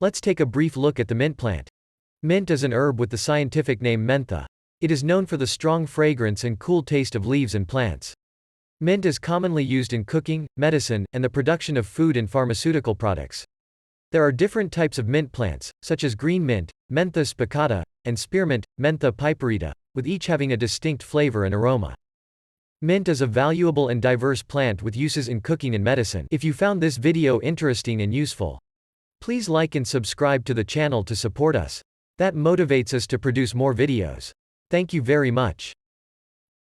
Let's take a brief look at the mint plant. Mint is an herb with the scientific name Mentha. It is known for the strong fragrance and cool taste of leaves and plants. Mint is commonly used in cooking, medicine, and the production of food and pharmaceutical products. There are different types of mint plants, such as green mint, Mentha spicata, and spearmint, Mentha piperita, with each having a distinct flavor and aroma. Mint is a valuable and diverse plant with uses in cooking and medicine. If you found this video interesting and useful, please like and subscribe to the channel to support us. That motivates us to produce more videos. Thank you very much.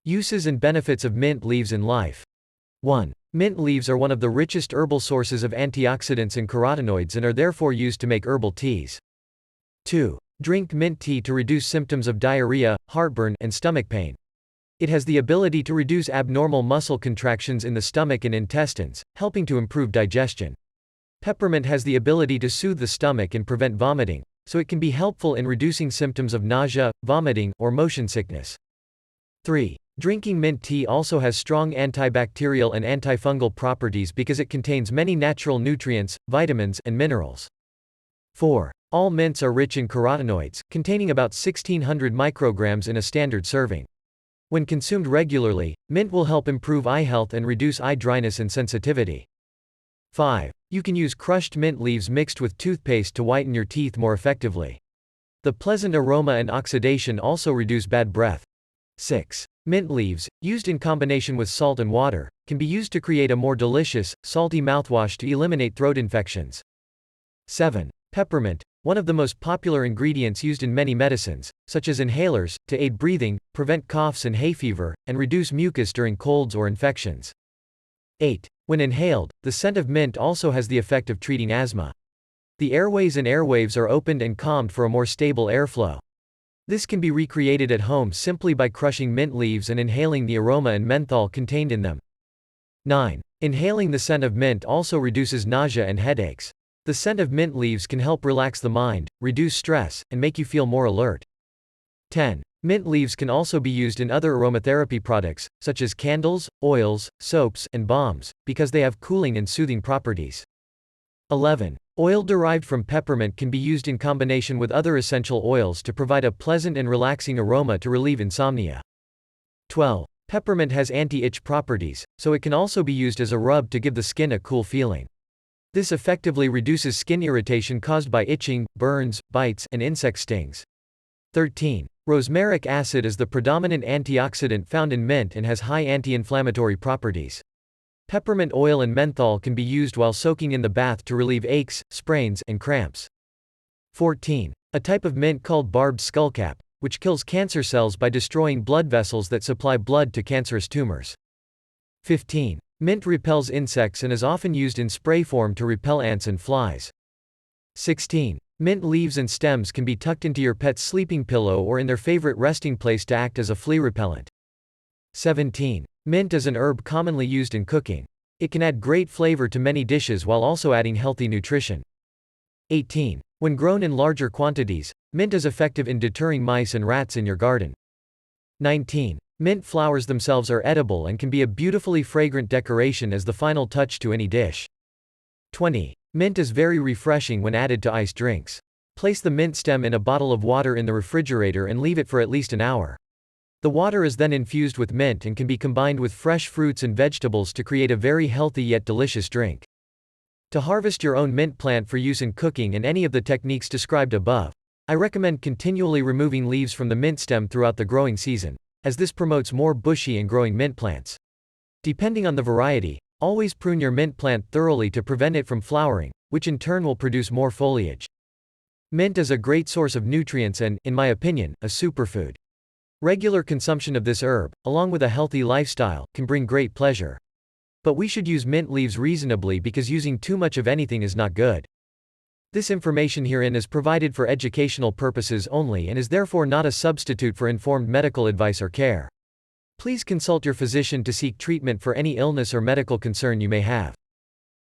Uses and benefits of mint leaves in life. 1. Mint leaves are one of the richest herbal sources of antioxidants and carotenoids and are therefore used to make herbal teas. 2. Drink mint tea to reduce symptoms of diarrhea, heartburn, and stomach pain. It has the ability to reduce abnormal muscle contractions in the stomach and intestines, helping to improve digestion. Peppermint has the ability to soothe the stomach and prevent vomiting, so it can be helpful in reducing symptoms of nausea, vomiting, or motion sickness. 3. Drinking mint tea also has strong antibacterial and antifungal properties because it contains many natural nutrients, vitamins, and minerals. 4. All mints are rich in carotenoids, containing about 1600 micrograms in a standard serving. When consumed regularly, mint will help improve eye health and reduce eye dryness and sensitivity. 5. You can use crushed mint leaves mixed with toothpaste to whiten your teeth more effectively. The pleasant aroma and oxidation also reduce bad breath. 6. Mint leaves, used in combination with salt and water, can be used to create a more delicious, salty mouthwash to eliminate throat infections. 7. Peppermint, one of the most popular ingredients used in many medicines, such as inhalers, to aid breathing, prevent coughs and hay fever, and reduce mucus during colds or infections. 8. When inhaled, the scent of mint also has the effect of treating asthma. The airways and airwaves are opened and calmed for a more stable airflow. This can be recreated at home simply by crushing mint leaves and inhaling the aroma and menthol contained in them. 9. Inhaling the scent of mint also reduces nausea and headaches. The scent of mint leaves can help relax the mind, reduce stress, and make you feel more alert. 10. Mint leaves can also be used in other aromatherapy products, such as candles, oils, soaps, and balms, because they have cooling and soothing properties. 11. Oil derived from peppermint can be used in combination with other essential oils to provide a pleasant and relaxing aroma to relieve insomnia. 12. Peppermint has anti-itch properties, so it can also be used as a rub to give the skin a cool feeling. This effectively reduces skin irritation caused by itching, burns, bites, and insect stings. 13. Rosmaric acid is the predominant antioxidant found in mint and has high anti-inflammatory properties. Peppermint oil and menthol can be used while soaking in the bath to relieve aches, sprains, and cramps. 14. A type of mint called barbed skullcap, which kills cancer cells by destroying blood vessels that supply blood to cancerous tumors. 15. Mint repels insects and is often used in spray form to repel ants and flies. 16. Mint leaves and stems can be tucked into your pet's sleeping pillow or in their favorite resting place to act as a flea repellent. 17. Mint is an herb commonly used in cooking. It can add great flavor to many dishes while also adding healthy nutrition. 18. When grown in larger quantities, mint is effective in deterring mice and rats in your garden. 19. Mint flowers themselves are edible and can be a beautifully fragrant decoration as the final touch to any dish. 20. Mint is very refreshing when added to iced drinks. Place the mint stem in a bottle of water in the refrigerator and leave it for at least an hour. The water is then infused with mint and can be combined with fresh fruits and vegetables to create a very healthy yet delicious drink. To harvest your own mint plant for use in cooking and any of the techniques described above, I recommend continually removing leaves from the mint stem throughout the growing season, as this promotes more bushy and growing mint plants. Depending on the variety, always prune your mint plant thoroughly to prevent it from flowering, which in turn will produce more foliage. Mint is a great source of nutrients and, in my opinion, a superfood. Regular consumption of this herb, along with a healthy lifestyle, can bring great pleasure. But we should use mint leaves reasonably because using too much of anything is not good. This information herein is provided for educational purposes only and is therefore not a substitute for informed medical advice or care. Please consult your physician to seek treatment for any illness or medical concern you may have.